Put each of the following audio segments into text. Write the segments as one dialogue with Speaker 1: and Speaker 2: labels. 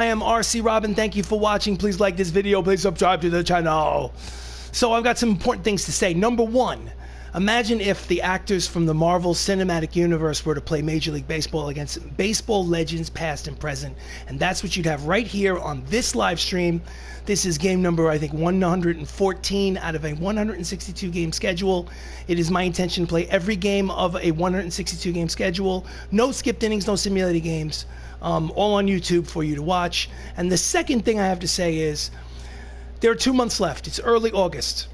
Speaker 1: I am RC Robbin. Thank you for watching. Please like this video. Please subscribe to the channel. So I've got some important things to say. Number one, imagine if the actors from the Marvel Cinematic Universe were to play Major League Baseball against baseball legends past and present. And that's what you'd have right here on this live stream. This is game number, I think, 114 out of a 162 game schedule. It is my intention to play every game of a 162 game schedule. No skipped innings, no simulated games. All on YouTube for you to watch. And the second thing I have to say is there are 2 months left. It's early August.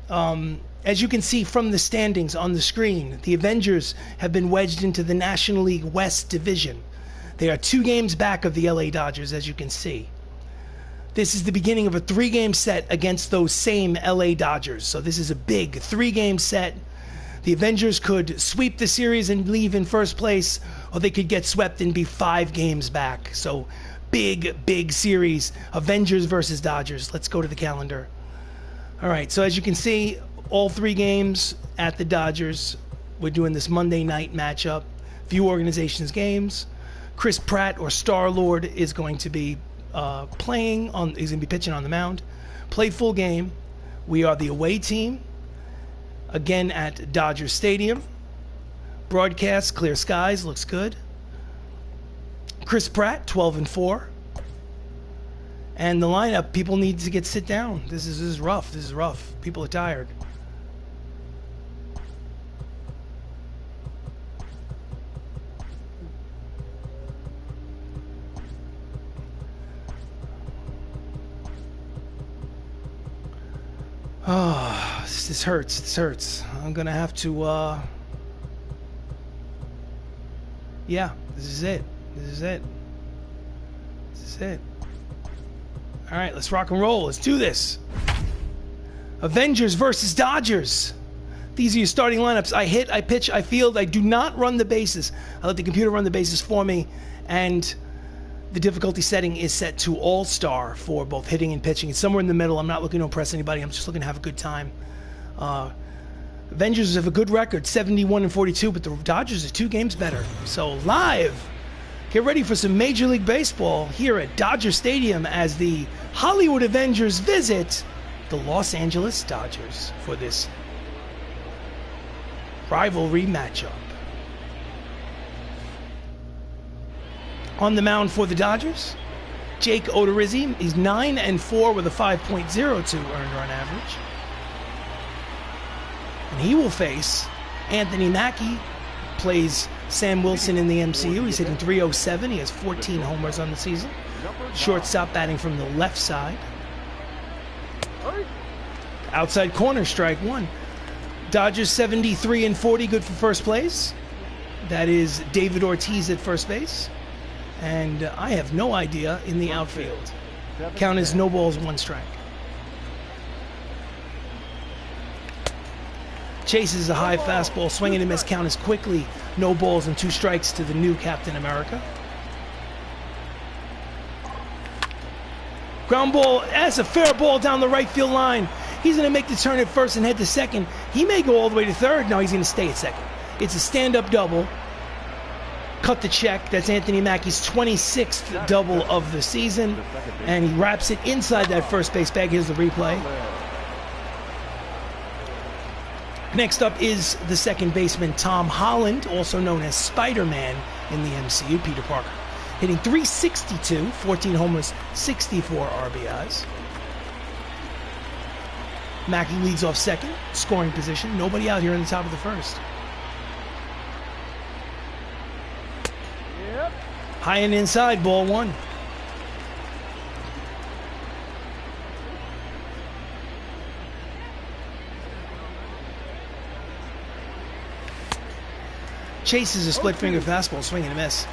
Speaker 1: As you can see from the standings on the screen, the Avengers have been wedged into the National League West Division. They are 2 games back of the LA Dodgers, as you can see. This is the beginning of a 3-game set against those same LA Dodgers. So this is a big 3-game set. The Avengers could sweep the series and leave in first place, or they could get swept and be 5 games back. So big series. Avengers versus Dodgers. Let's go to the calendar. All right, so as you can see, all 3 games at the Dodgers. We're doing this Monday night matchup. Few organizations games. Chris Pratt, or Star-Lord, is going to be he's going to be pitching on the mound. Play full game. We are the away team. Again at Dodger Stadium. Broadcast, clear skies, looks good. Chris Pratt, 12-4. And the lineup, people need to sit down. This is rough. This is rough. People are tired. Oh, this hurts. This hurts. I'm gonna have to, yeah, this is it. This is it. This is it. All right, let's rock and roll. Let's do this. Avengers versus Dodgers. These are your starting lineups. I hit, I pitch, I field. I do not run the bases. I let the computer run the bases for me, and the difficulty setting is set to all-star for both hitting and pitching. It's somewhere in the middle. I'm not looking to impress anybody. I'm just looking to have a good time. Avengers have a good record, 71-42, but the Dodgers are 2 games better. So live, get ready for some Major League Baseball here at Dodger Stadium as the Hollywood Avengers visit the Los Angeles Dodgers for this rivalry matchup. On the mound for the Dodgers, Jake Odorizzi. He's 9-4 with a 5.02 earned run average. And he will face Anthony Mackie, plays Sam Wilson in the MCU. He's hitting .307. He has 14 homers on the season. Shortstop batting from the left side. Outside corner, strike 1. Dodgers 73-40, good for first place. That is David Ortiz at first base. And I have no idea in the outfield. Count is no balls, 1 strike. Chases a high fastball, swinging and miss. Count is quickly no balls and 2 strikes to the new Captain America. Ground ball, that's a fair ball down the right field line. He's going to make the turn at first and head to second. He may go all the way to third. No, he's going to stay at second. It's a stand-up double. Cut the check. That's Anthony Mackie's 26th double of the season. And he wraps it inside that first base bag. Here's the replay. Next up is the second baseman, Tom Holland, also known as Spider-Man in the MCU, Peter Parker. Hitting .362, 14 homers, 64 RBIs. Mackie leads off second, scoring position. Nobody out here in the top of the first. High and inside, ball 1. Chases a split finger fastball, swing and a miss.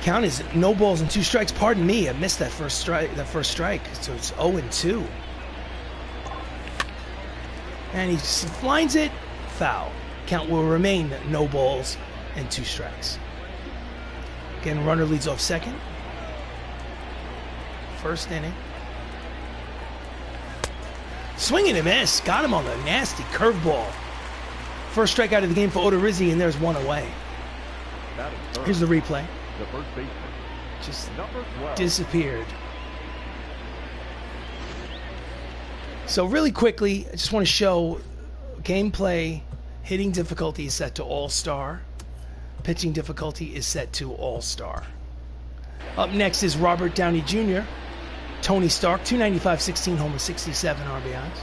Speaker 1: Count is no balls and 2 strikes. Pardon me, I missed that first strike. So it's 0-2. And he lines it, foul. Count will remain no balls and 2 strikes. Again, runner leads off second. First inning. Swing and a miss. Got him on the nasty curveball. First strikeout of the game for Odorizzi, and there's 1 away. Here's the replay. Just disappeared. So really quickly, I just want to show gameplay. Hitting difficulty is set to All-Star. Pitching difficulty is set to All-Star. Up next is Robert Downey Jr. Tony Stark, 295, 16 homers, 67 RBIs.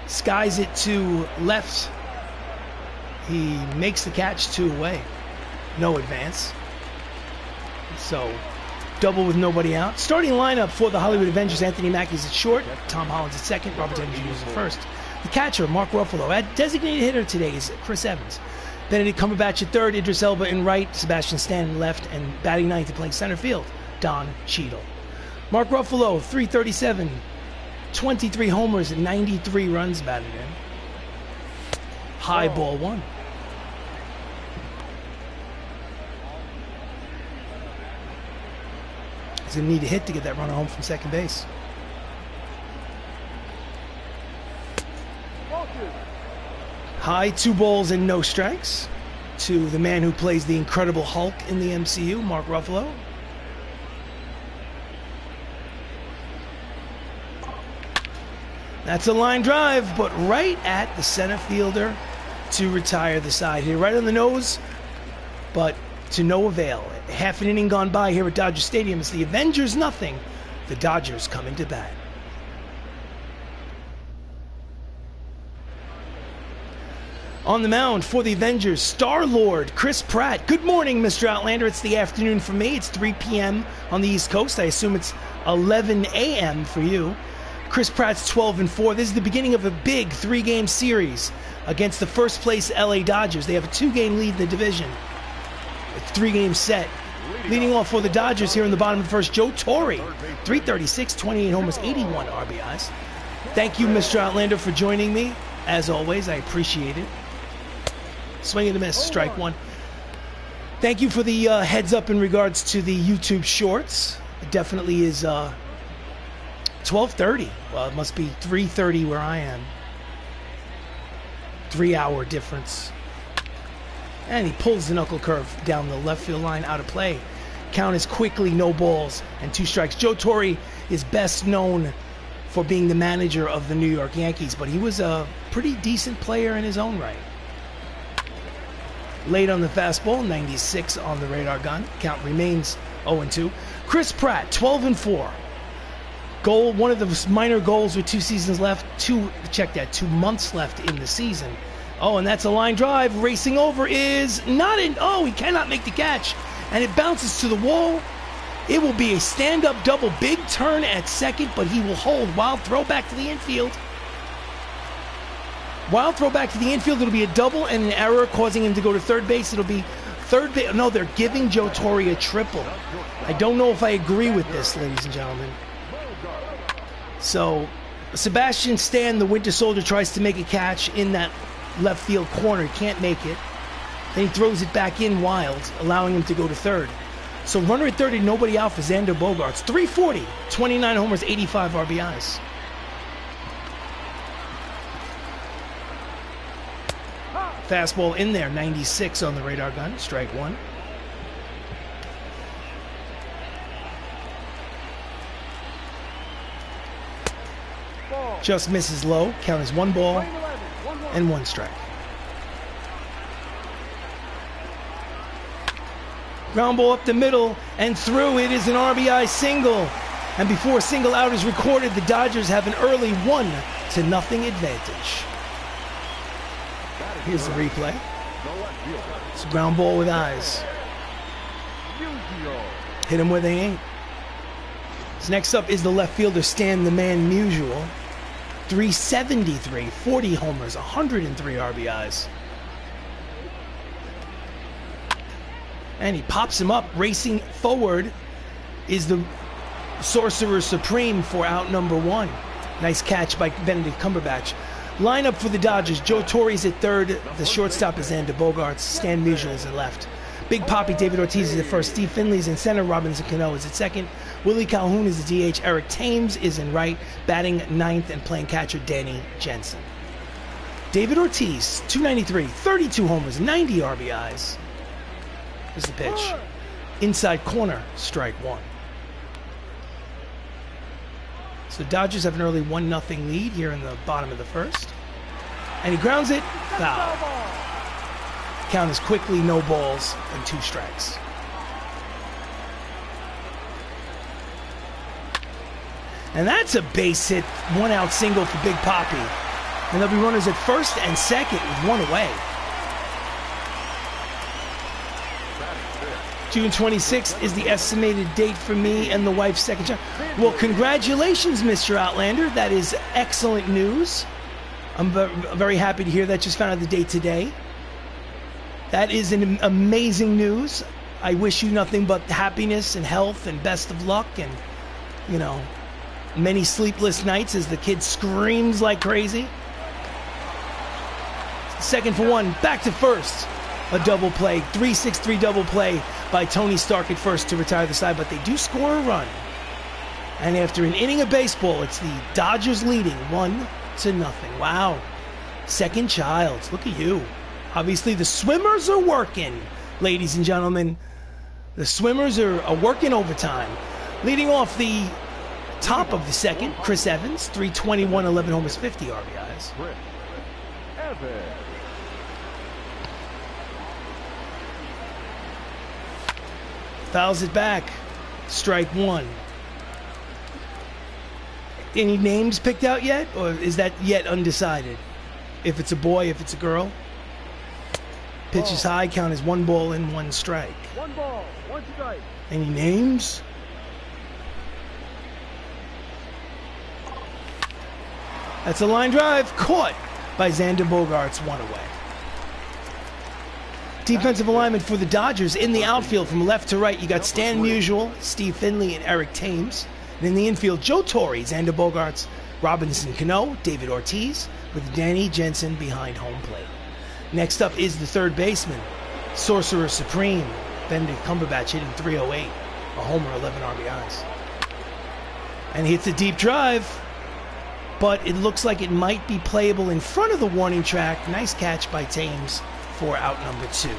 Speaker 1: Skies it to left. He makes the catch, 2 away. No advance. So, double with nobody out. Starting lineup for the Hollywood Avengers, Anthony Mackie's at short. Tom Holland's at second. Robert Downey Jr. is at first. The catcher, Mark Ruffalo. At designated hitter today is Chris Evans. Benedict Cumberbatch at third. Idris Elba in right. Sebastian Stan in left. And batting ninth and playing center field, Don Cheadle. Mark Ruffalo, 337. 23 homers and 93 runs batted in. High ball 1. He's going to need a hit to get that runner home from second base. High, 2 balls and no strikes to the man who plays the Incredible Hulk in the MCU, Mark Ruffalo. That's a line drive, but right at the center fielder to retire the side here. Right on the nose, but to no avail. Half an inning gone by here at Dodger Stadium. It's the Avengers nothing. The Dodgers coming to bat. On the mound for the Avengers, Star-Lord Chris Pratt. Good morning, Mr. Outlander. It's the afternoon for me. It's 3 p.m. on the East Coast. I assume it's 11 a.m. for you. Chris Pratt's 12-4. This is the beginning of a big 3-game series against the first place LA Dodgers. They have a 2-game lead in the division. A 3-game set. Leading off for the Dodgers here in the bottom of the first, Joe Torre. 336, 28 homers, 81 RBIs. Thank you, Mr. Outlander, for joining me. As always, I appreciate it. Swing and a miss, strike 1. Thank you for the heads up in regards to the YouTube shorts. It definitely is 12:30. Well, it must be 3:30 where I am. 3-hour difference. And he pulls the knuckle curve down the left field line, out of play. Count is quickly no balls and 2 strikes. Joe Torre is best known for being the manager of the New York Yankees, but he was a pretty decent player in his own right. Late on the fastball, 96 on the radar gun. Count remains 0-2. Chris Pratt, 12-4. Goal, one of the minor goals with 2 seasons left. 2 months left in the season. Oh, and that's a line drive. Racing over is not in. Oh, he cannot make the catch. And it bounces to the wall. It will be a stand-up double. Big turn at second, but he will hold. Wild throw back to the infield. Wild throw back to the infield. It'll be a double and an error causing him to go to third base. It'll be third base. No, they're giving Joe Torre a triple. I don't know if I agree with this, ladies and gentlemen. So, Sebastian Stan, the Winter Soldier, tries to make a catch in that left field corner. He can't make it. Then he throws it back in wild, allowing him to go to third. So runner at third and nobody out for Xander Bogaerts. 340, 29 homers, 85 RBIs. Fastball in there, 96 on the radar gun, strike 1. Just misses low. Count is 1 ball and 1 strike. Ground ball up the middle and through. It is an RBI single. And before a single out is recorded, the Dodgers have an early 1-0 advantage. Here's the replay. It's a ground ball with eyes. Hit them where they ain't. So next up is the left fielder, Stan the Man Musial. 373, 40 homers, 103 RBIs. And he pops him up. Racing forward is the Sorcerer Supreme for out number 1. Nice catch by Benedict Cumberbatch. Lineup for the Dodgers. Joe Torre's at third. The shortstop is Xander Bogaerts. Stan Musial is at left. Big Papi David Ortiz is at first. Steve Finley's in center. Robinson Cano is at second. Willie Calhoun is the DH. Eric Thames is in right. Batting ninth and playing catcher Danny Jensen. David Ortiz, 293, 32 homers, 90 RBIs. Here's the pitch. Inside corner, strike one. So the Dodgers have an early 1-0 lead here in the bottom of the first. And he grounds it, foul. Count is quickly no balls and 2 strikes. And that's a base hit, 1-out single for Big Papi. And there'll be runners at first and second with 1 away. June 26th is the estimated date for me and the wife's second child. Well, congratulations, Mr. Outlander. That is excellent news. I'm very happy to hear that. Just found out the date today. That is an amazing news. I wish you nothing but happiness and health and best of luck and, you know, many sleepless nights as the kid screams like crazy. Second for 1, back to first. A double play, 3-6-3 double play by Tony Stark at first to retire the side, but they do score a run. And after an inning of baseball, it's the Dodgers leading 1-0. Wow. Second child. Look at you. Obviously, the swimmers are working, ladies and gentlemen. The swimmers are working overtime. Leading off the top of the second, Chris Evans, 321, 11 homers, 50 RBIs. Fouls it back. Strike one. Any names picked out yet? Or is that yet undecided? If it's a boy, if it's a girl? Pitch is high, count is 1 ball and 1 strike.
Speaker 2: 1 ball, 1 strike.
Speaker 1: Any names? That's a line drive, caught by Xander Bogaerts, 1 away. Defensive alignment for the Dodgers in the outfield from left to right. You got Stan Musial, Steve Finley, and Eric Thames. And in the infield, Joe Torre, Xander Bogaerts, Robinson Cano, David Ortiz, with Danny Jensen behind home plate. Next up is the third baseman, Sorcerer Supreme, Benedict Cumberbatch, hitting .308, a homer, 11 RBIs. And he hits a deep drive, but it looks like it might be playable in front of the warning track. Nice catch by Thames for out number 2.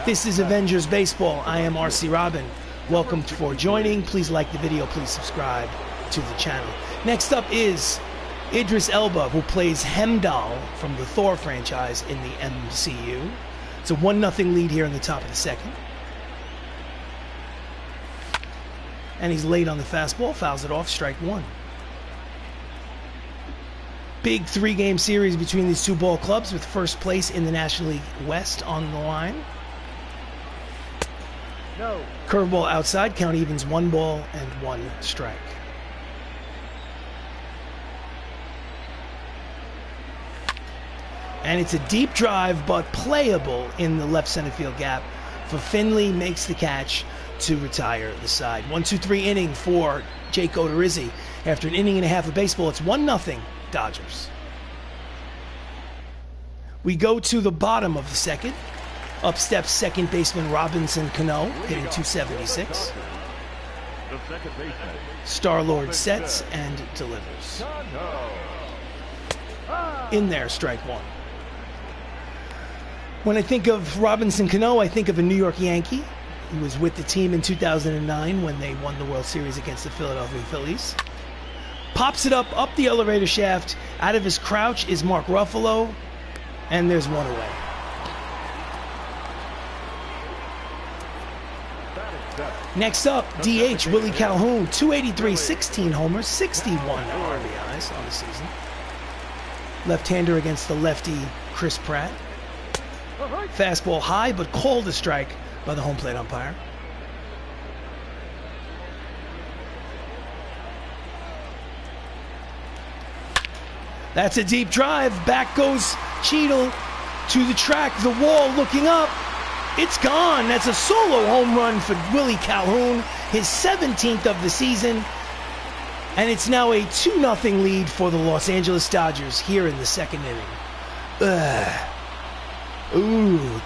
Speaker 1: This is Avengers Baseball. I am RC Robbin. Welcome for joining. Please like the video. Please subscribe to the channel. Next up is Idris Elba, who plays Hemdall from the Thor franchise in the MCU. It's a 1-0 lead here in the top of the second. And he's late on the fastball, fouls it off, strike one. Big 3-game series between these two ball clubs with first place in the National League West on the line.
Speaker 2: No.
Speaker 1: Curveball outside, count evens 1 ball and 1 strike. And it's a deep drive, but playable in the left center field gap. For Finley, makes the catch to retire the side. 1-2-3 inning for Jake Odorizzi. After an inning and a half of baseball, it's 1-0 Dodgers. We go to the bottom of the second. Up steps second baseman Robinson Cano, hitting .276. Star-Lord sets and delivers. In there, strike one. When I think of Robinson Cano, I think of a New York Yankee. He was with the team in 2009 when they won the World Series against the Philadelphia Phillies. Pops it up the elevator shaft. Out of his crouch is Mark Ruffalo, and there's 1 away. Next up, DH Willie Calhoun, 283, 16 homers, 61 RBIs on the season. Left-hander against the lefty Chris Pratt. Fastball high, but called a strike by the home plate umpire. That's a deep drive. Back goes Cheadle to the track, the wall, looking up. It's gone. That's a solo home run for Willie Calhoun, his 17th of the season. And it's now a 2-0 lead for the Los Angeles Dodgers here in the second inning. Ooh.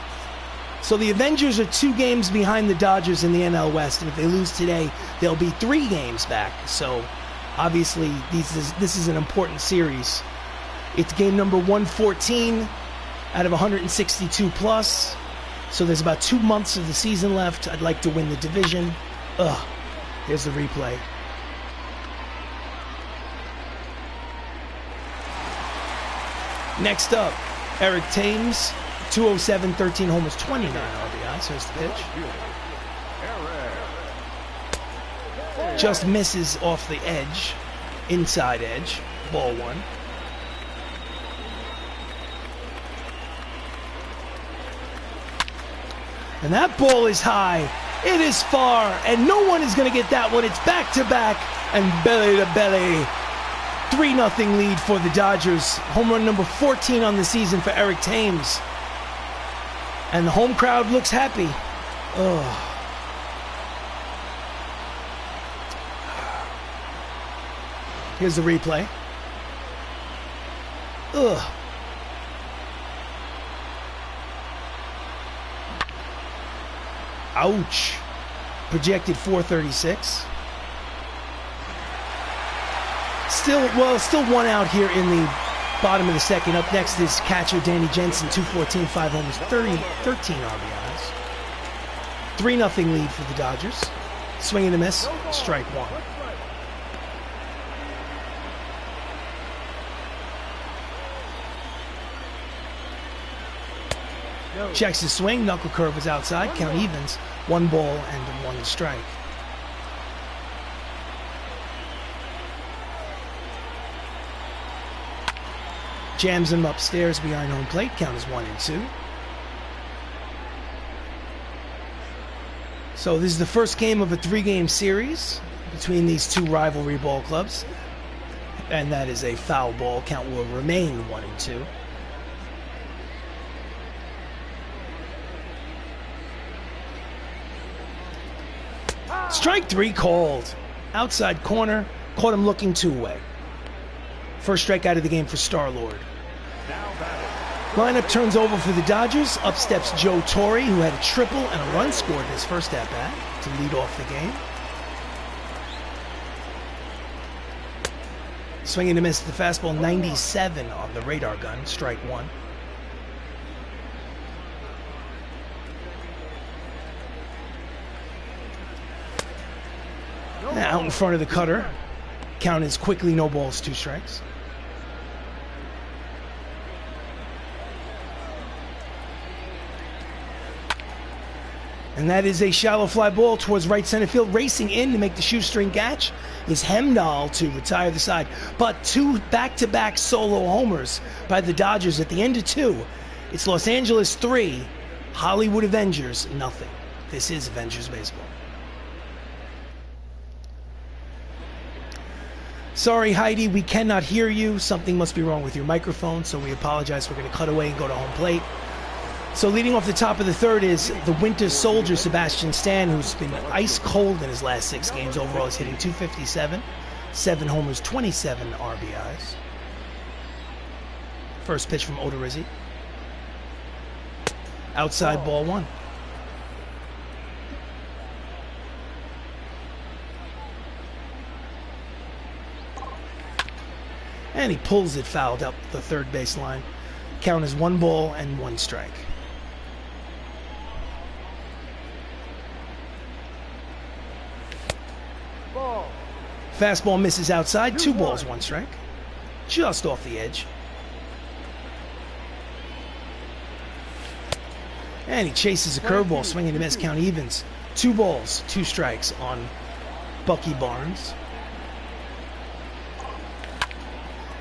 Speaker 1: So the Avengers are 2 games behind the Dodgers in the NL West, and if they lose today, they'll be 3 games back. So obviously this is an important series. It's game number 114 out of 162 plus. So there's about 2 months of the season left. I'd like to win the division. Ugh. Here's the replay. Next up, Eric Thames, 207, 13 homers, 29 RBIs. Here's the pitch. Just misses off the edge, inside edge, ball one. And that ball is high. It is far, and no one is going to get that one. It's back-to-back and belly-to-belly. 3-0 lead for the Dodgers. Home run number 14 on the season for Eric Thames. And the home crowd looks happy. Ugh. Here's the replay. Ugh. Ouch. Projected 436. Still one out here in the bottom of the second. Up next is catcher Danny Jensen, 214, 5 homers, 13 RBIs. 3-0 lead for the Dodgers. Swing and a miss, strike one. Checks his swing, knuckle curve is outside, count evens, 1 ball and 1 strike. Jams him upstairs behind home plate, count is 1-2. So this is the first game of a 3-game series between these two rivalry ball clubs. And that is a foul ball, count will remain 1-2. Strike 3 called. Outside corner, caught him looking 2-way. First strikeout of the game for Star-Lord. Lineup turns over for the Dodgers. Up steps Joe Torre, who had a triple and a run scored in his first at-bat to lead off the game. Swinging to miss the fastball, 97 on the radar gun, strike 1. Out in front of the cutter. Count is quickly no balls, 2 strikes. And that is a shallow fly ball towards right center field. Racing in to make the shoestring catch is Hemdahl to retire the side. But 2 back-to-back solo homers by the Dodgers at the end of 2. It's Los Angeles 3, Hollywood Avengers nothing. This is Avengers Baseball. Sorry, Heidi, we cannot hear you. Something must be wrong with your microphone, so we apologize. We're going to cut away and go to home plate. So leading off the top of the third is the Winter Soldier, Sebastian Stan, who's been ice cold in his last 6 games. Overall, he's hitting .257, 7 homers, 27 RBIs. First pitch from Odorizzi. Outside ball 1. And he pulls it fouled up the third base line. Count is 1 ball and 1 strike.
Speaker 2: Ball.
Speaker 1: Fastball misses outside, 2 balls, 1 strike. Just off the edge. And he chases a curveball, swinging to miss, count evens. 2 balls, 2 strikes on Bucky Barnes.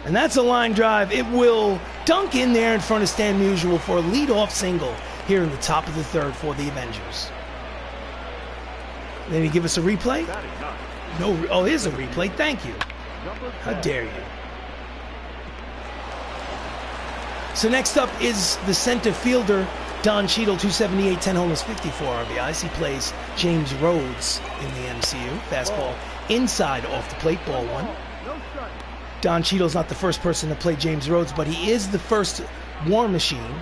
Speaker 1: And that's a line drive. It will dunk in there in front of Stan Musial for a leadoff single here in the top of the third for the Avengers. Then he give us a replay? No. Oh, here's a replay. Thank you. How dare you? So next up is the center fielder, Don Cheadle, 278, 10 homers, 54 RBIs. He plays James Rhodes in the MCU. Fastball inside off the plate, ball 1. Don Cheadle's not the first person to play James Rhodes, but he is the first War Machine.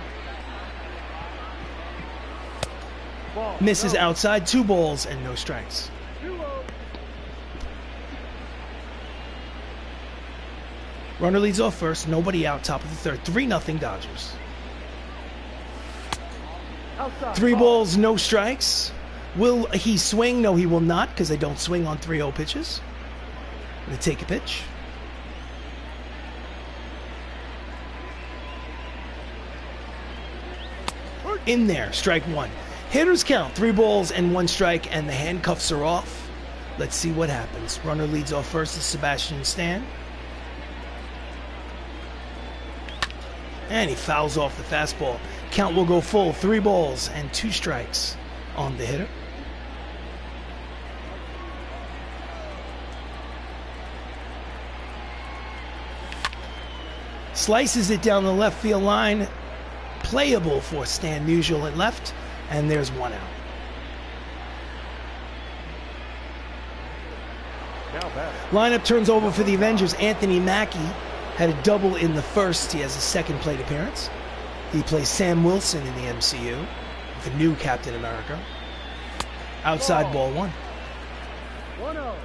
Speaker 1: Misses outside, 2 balls and no strikes. Runner leads off first, nobody out, top of the third. 3-0 Dodgers.
Speaker 2: Outside.
Speaker 1: 3 balls, no strikes. Will he swing? No, he will not, because I don't swing on 3-0 pitches. I'm going to take a pitch. In there, strike 1. Hitters count, 3 balls and 1 strike, and the handcuffs are off. Let's see what happens. Runner leads off first is Sebastian Stan. And he fouls off the fastball. Count will go full, 3 balls and 2 strikes on the hitter. Slices it down the left field line. Playable for Stan Musial at left, and there's 1 out. Lineup turns over for the Avengers. Anthony Mackie had a double in the first. He has a second plate appearance. He plays Sam Wilson in the MCU, the new Captain America. Outside ball 1.
Speaker 2: 1-0.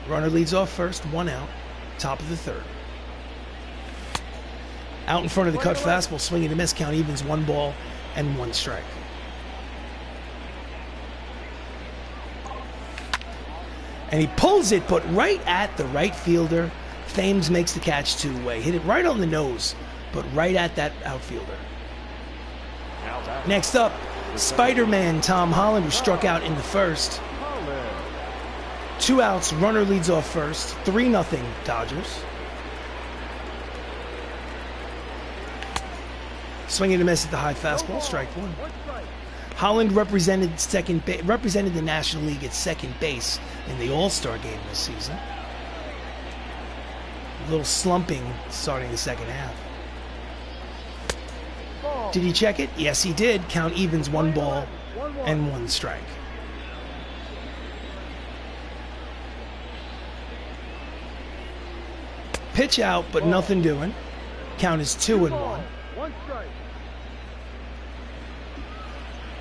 Speaker 1: Runner leads off first, 1 out, top of the 3rd. Out in front of the cut fastball, swinging to miss, count evens, 1 ball and 1 strike. And he pulls it, but right at the right fielder. Thames makes the catch 2-way. Hit it right on the nose, but right at that outfielder. Next up, Spider-Man Tom Holland, who struck out in the first. 2 outs, runner leads off first, 3-0 Dodgers. Swinging to miss at the high fastball, strike 1. Holland represented the National League at second base in the All-Star game this season. A little slumping starting the second half. Did he check it? Yes, he did. Count evens, 1 ball and 1 strike. Pitch out, but nothing doing. Count is 2-1.
Speaker 2: 1 strike.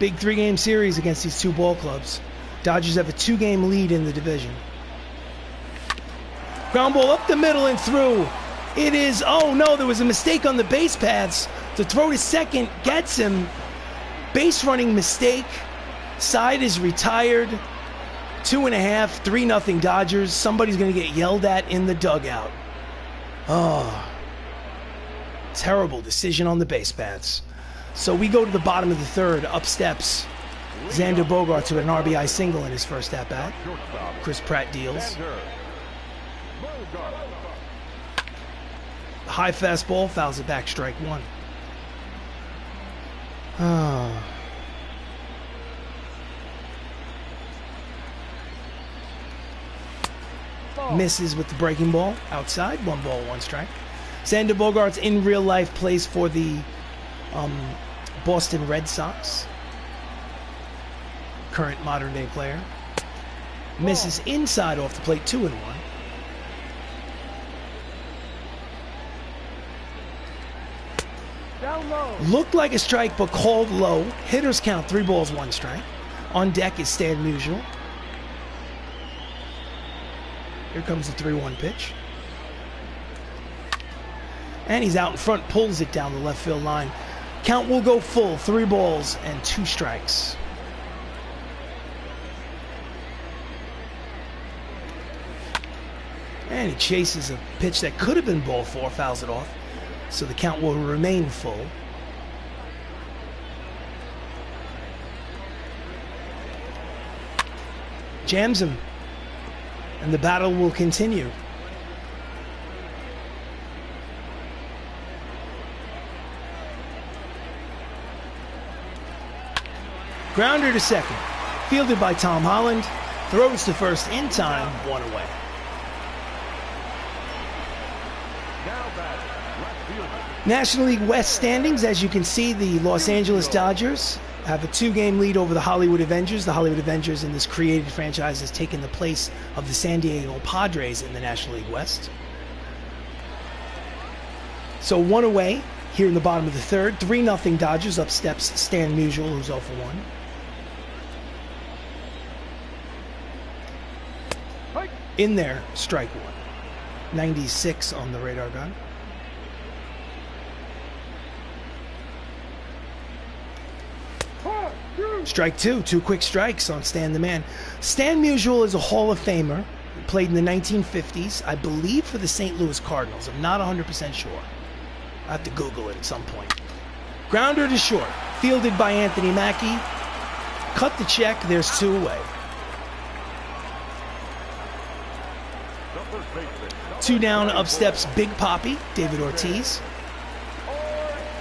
Speaker 1: Big 3-game series against these 2 ball clubs. Dodgers have a 2-game lead in the division. Ground ball up the middle and through. It is, oh no, there was a mistake on the base paths. To throw to second, gets him. Base running mistake. Side is retired. 2.5, 3-0 Dodgers. Somebody's going to get yelled at in the dugout. Oh, terrible decision on the base paths. So we go to the bottom of the 3rd. Up steps Xander Bogaerts with an RBI single in his first at-bat. Chris Pratt deals. High fastball, fouls it back, strike 1. Oh. Misses with the breaking ball. Outside, 1 ball, 1 strike. Xander Bogaerts in real life plays for the Boston Red Sox. Current modern day player. Misses inside off the plate, 2-1.
Speaker 2: Down low.
Speaker 1: Looked like a strike, but called low. Hitters count, 3 balls, 1 strike. On deck is Stan Musial. Here comes the 3-1 pitch. And he's out in front, pulls it down the left field line. Count will go full, 3 balls and 2 strikes. And he chases a pitch that could have been ball 4, fouls it off. So the count will remain full. Jams him. And the battle will continue. Grounder to second. Fielded by Tom Holland. Throws to first in time, 1 away. National League West standings, as you can see, the Los Angeles Dodgers have a 2-game lead over the Hollywood Avengers. The Hollywood Avengers in this created franchise has taken the place of the San Diego Padres in the National League West. So 1 away here in the bottom of the 3rd. 3-0 Dodgers. Up steps Stan Musial, who's 0 for 1. In there, strike 1. 96 on the radar gun. Strike two. Two quick strikes on Stan the Man. Stan Musial is a Hall of Famer. He played in the 1950s, I believe, for the St. Louis Cardinals. I'm not 100% sure. I have to Google it at some point. Grounder to short. Fielded by Anthony Mackie. Cut the check. There's two away. Two down, up steps Big Papi, David Ortiz.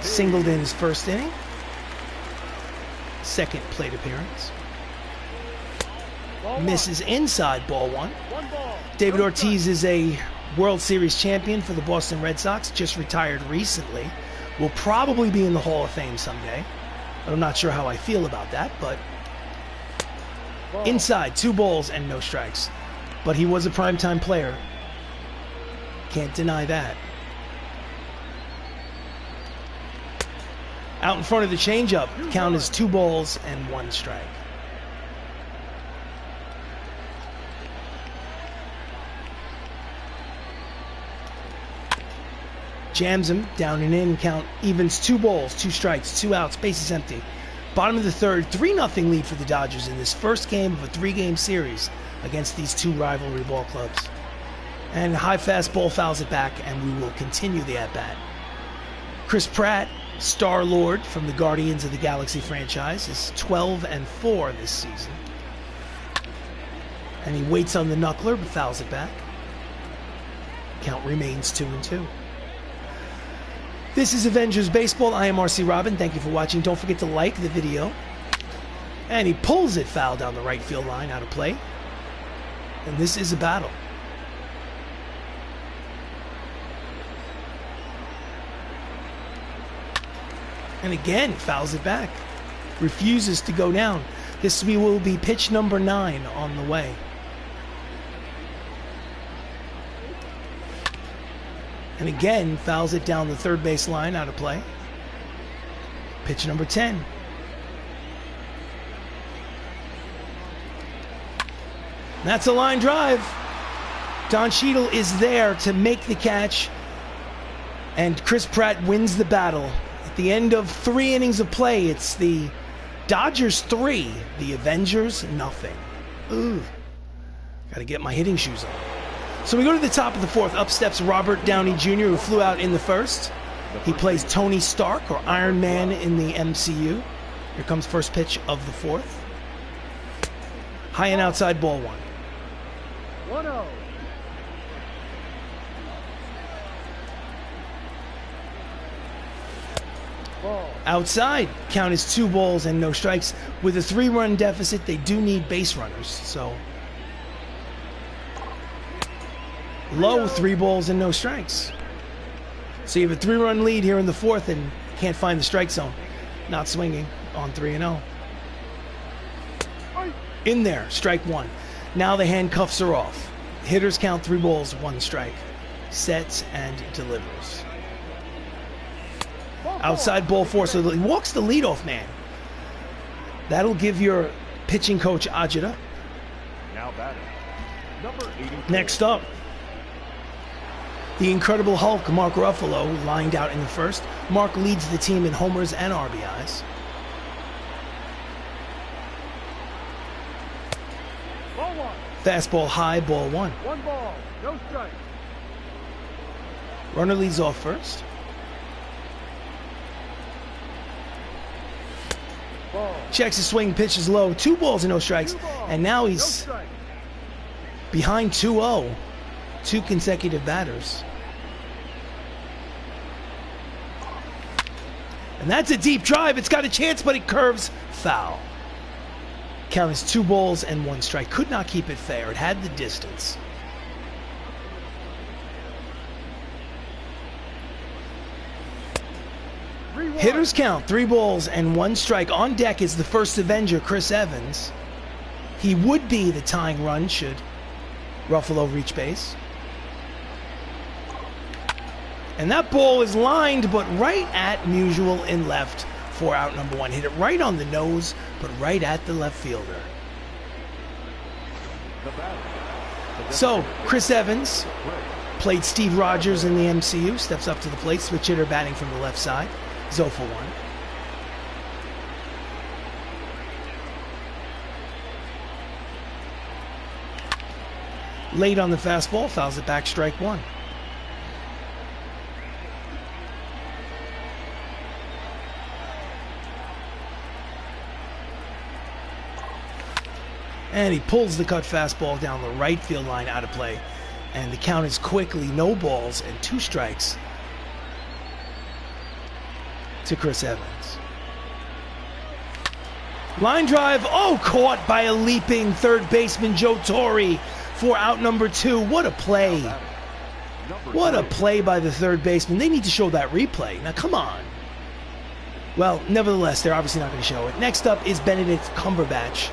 Speaker 1: Singled in his first inning. Second plate appearance. Misses inside, ball one. David Ortiz is a World Series champion for the Boston Red Sox, just retired recently. Will probably be in the Hall of Fame someday. I'm not sure how I feel about that, but inside, 2 balls and no strikes. But he was a primetime player. Can't deny that. Out in front of the changeup, count is 2 balls and 1 strike. Jams him down and in, count evens 2 balls, 2 strikes, 2 outs, bases empty. Bottom of the third, 3-0 lead for the Dodgers in this first game of a 3-game series against these 2 rivalry ball clubs. And high fastball fouls it back, and we will continue the at-bat. Chris Pratt, Star-Lord from the Guardians of the Galaxy franchise, is 12-4 this season. And he waits on the knuckler, but fouls it back. Count remains 2-2. This is Avengers Baseball. I am RC Robbin. Thank you for watching. Don't forget to like the video. And he pulls it foul down the right field line, out of play. And this is a battle. And again, fouls it back. Refuses to go down. This will be pitch number 9 on the way. And again, fouls it down the third base line, out of play. Pitch number 10. That's a line drive. Don Cheadle is there to make the catch. And Chris Pratt wins the battle. At the end of 3 innings of play, it's the Dodgers 3, the Avengers nothing. Ooh. Gotta get my hitting shoes on. So we go to the top of the 4th. Up steps Robert Downey Jr., who flew out in the first. He plays Tony Stark, or Iron Man, in the MCU. Here comes first pitch of the 4th. High and outside, ball 1.
Speaker 2: 1-0.
Speaker 1: Outside, count is 2 balls and no strikes. With a 3-run deficit, they do need base runners, so... Low, 3 balls and no strikes. So you have a 3-run lead here in the 4th and can't find the strike zone. Not swinging on 3-0. In there, strike 1. Now the handcuffs are off. Hitters count 3 balls, 1 strike. Sets and delivers. Outside, ball 4, so he walks the leadoff man. That'll give your pitching coach agita.
Speaker 2: Now batting. Number 82.
Speaker 1: Next up, the Incredible Hulk, Mark Ruffalo, lined out in the first. Mark leads the team in homers and RBIs.
Speaker 2: Ball 1.
Speaker 1: Fastball high, ball 1.
Speaker 2: 1 ball, no strike.
Speaker 1: Runner leads off first.
Speaker 2: Ball.
Speaker 1: Checks his swing, pitches low. 2 balls and no strikes. And now he's behind 2-0. 2 consecutive batters. And that's a deep drive. It's got a chance, but it curves foul. Count is 2 balls and 1 strike. Could not keep it fair. It had the distance. Hitters count 3 balls and 1 strike. On deck is the first Avenger, Chris Evans. He would be the tying run should Ruffalo reach base. And that ball is lined, but right at Musial in left for out number 1. Hit it right on the nose, but right at the left fielder. So, Chris Evans played Steve Rogers in the MCU, steps up to the plate, switch hitter batting from the left side. 0 for 1. Late on the fastball, fouls it back, strike one. And he pulls the cut fastball down the right field line out of play. And the count is quickly no balls and 2 strikes to Chris Evans. Line drive, oh, caught by a leaping third baseman Joe Torre for out number 2. What a play. What a play by the third baseman. They need to show that replay. Now, come on. Well, nevertheless, they're obviously not going to show it. Next up is Benedict Cumberbatch,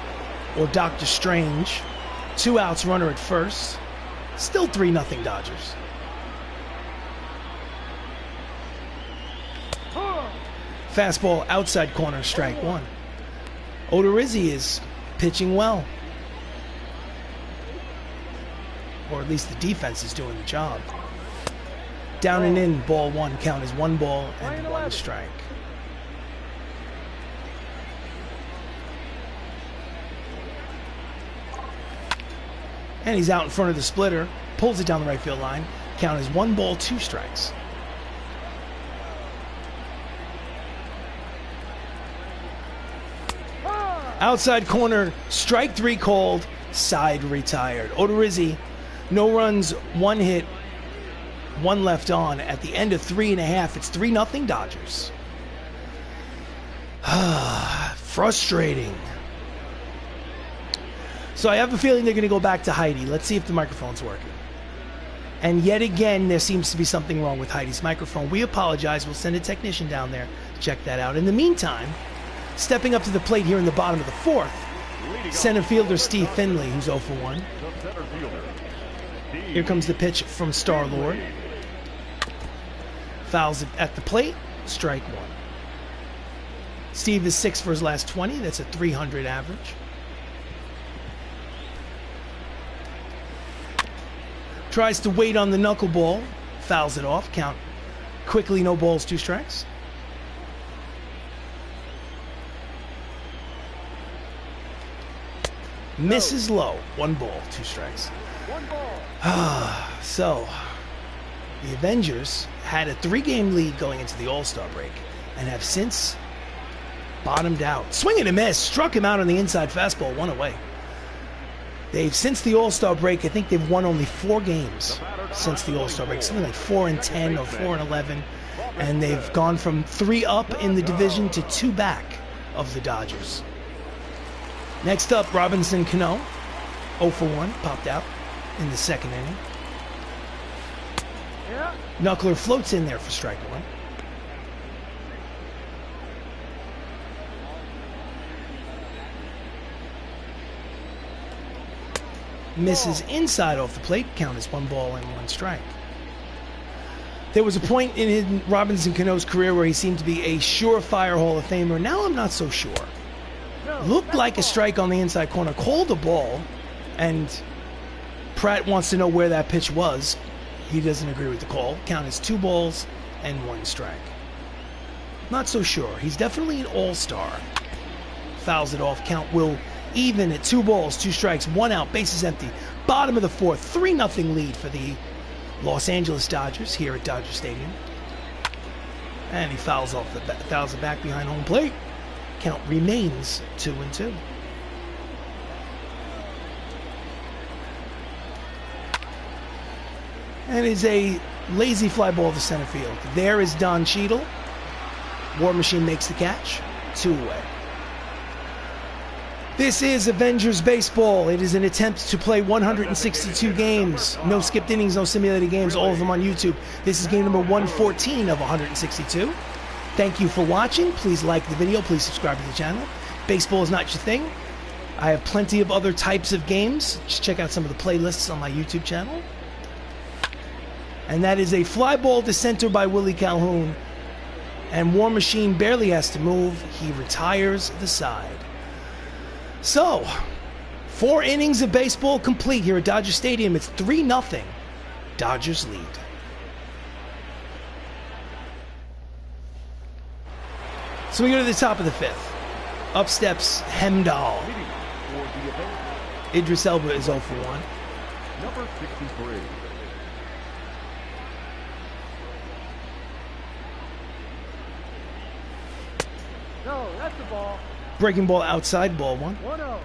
Speaker 1: or Dr. Strange. 2 outs, runner at first. Still 3-0 Dodgers. Fastball outside corner, strike one. Odorizzi is pitching well. Or at least the defense is doing the job. Down and in, ball one. Count is 1 ball and 1 strike. And he's out in front of the splitter. Pulls it down the right field line. Count is 1 ball, 2 strikes. Outside corner, strike 3 called, side retired. Odorizzi, no runs, 1 hit, 1 left on. At the end of 3.5, it's 3-0 Dodgers. Frustrating. So I have a feeling they're going to go back to Heidi. Let's see if the microphone's working. And yet again, there seems to be something wrong with Heidi's microphone. We apologize. We'll send a technician down there to check that out. In the meantime, stepping up to the plate here in the bottom of the 4th, center fielder Steve Finley, who's 0 for 1. Here comes the pitch from Star-Lord. Fouls it at the plate, strike 1. Steve is 6 for his last 20. That's a .300 average. Tries to wait on the knuckleball, fouls it off. Count quickly, no balls, 2 strikes. Misses low, 1 ball, 2 strikes.
Speaker 2: 1 ball.
Speaker 1: So, the Avengers had a 3-game lead going into the All-Star break and have since bottomed out. Swing and a miss, struck him out on the inside fastball, 1 away. They've, since the All-Star break, I think they've won only 4 games since the All-Star break. Something like 4-10 or 4-11. And they've gone from 3 up in the division to 2 back of the Dodgers. Next up, Robinson Cano. 0 for 1, popped out in the 2nd inning. Knuckler floats in there for strike 1. Misses inside off the plate. Count is 1 ball and 1 strike. There was a point in Robinson Cano's career where he seemed to be a surefire Hall of Famer. Now I'm not so sure. Looked like a strike on the inside corner. Called a ball, and Pratt wants to know where that pitch was. He doesn't agree with the call. Count is 2 balls and 1 strike. Not so sure. He's definitely an all-star. Fouls it off. Count will even at 2 balls, 2 strikes, 1 out, bases empty. Bottom of the 4th, 3-0 lead for the Los Angeles Dodgers here at Dodger Stadium. And he fouls it back behind home plate. Count remains 2-2. And is a lazy fly ball to center field. There is Don Cheadle. War Machine makes the catch. 2 away. This is Avengers Baseball. It is an attempt to play 162 games. No skipped innings, no simulated games, all of them on YouTube. This is game number 114 of 162. Thank you for watching. Please like the video. Please subscribe to the channel. Baseball is not your thing. I have plenty of other types of games. Just check out some of the playlists on my YouTube channel. And that is a fly ball to center by Willie Calhoun. And War Machine barely has to move. He retires the side. So, 4 innings of baseball complete here at Dodger Stadium. It's 3-0. Dodgers lead. So we go to the top of the 5th. Up steps Hemdahl. Idris Elba is 0 for 1.
Speaker 2: Number 63. No, that's the ball.
Speaker 1: Breaking ball outside, ball one.
Speaker 2: 1-0.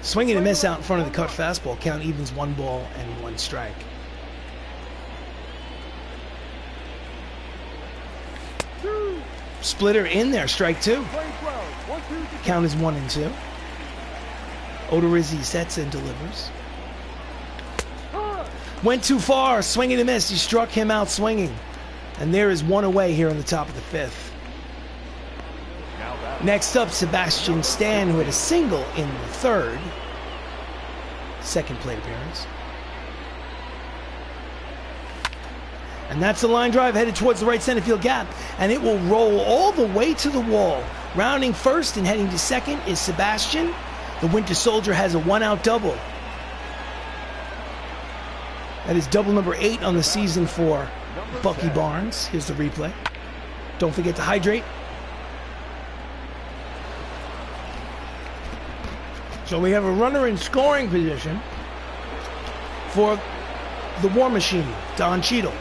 Speaker 1: Swinging and miss out in front of the cut fastball. Count evens, 1 ball and 1 strike. Splitter in there, strike 2. Count is 1-2. Odorizzi sets and delivers. Went too far, swinging and miss. He struck him out swinging. And there is 1 away here in the top of the 5th. Next up, Sebastian Stan, who had a single in the 3rd. Second plate appearance. And that's the line drive headed towards the right center field gap. And it will roll all the way to the wall. Rounding first and heading to second is Sebastian. The Winter Soldier has a 1-out double. That is double number 8 on the season for Bucky Barnes. Here's the replay. Don't forget to hydrate. So we have a runner in scoring position for the War Machine, Don Cheadle.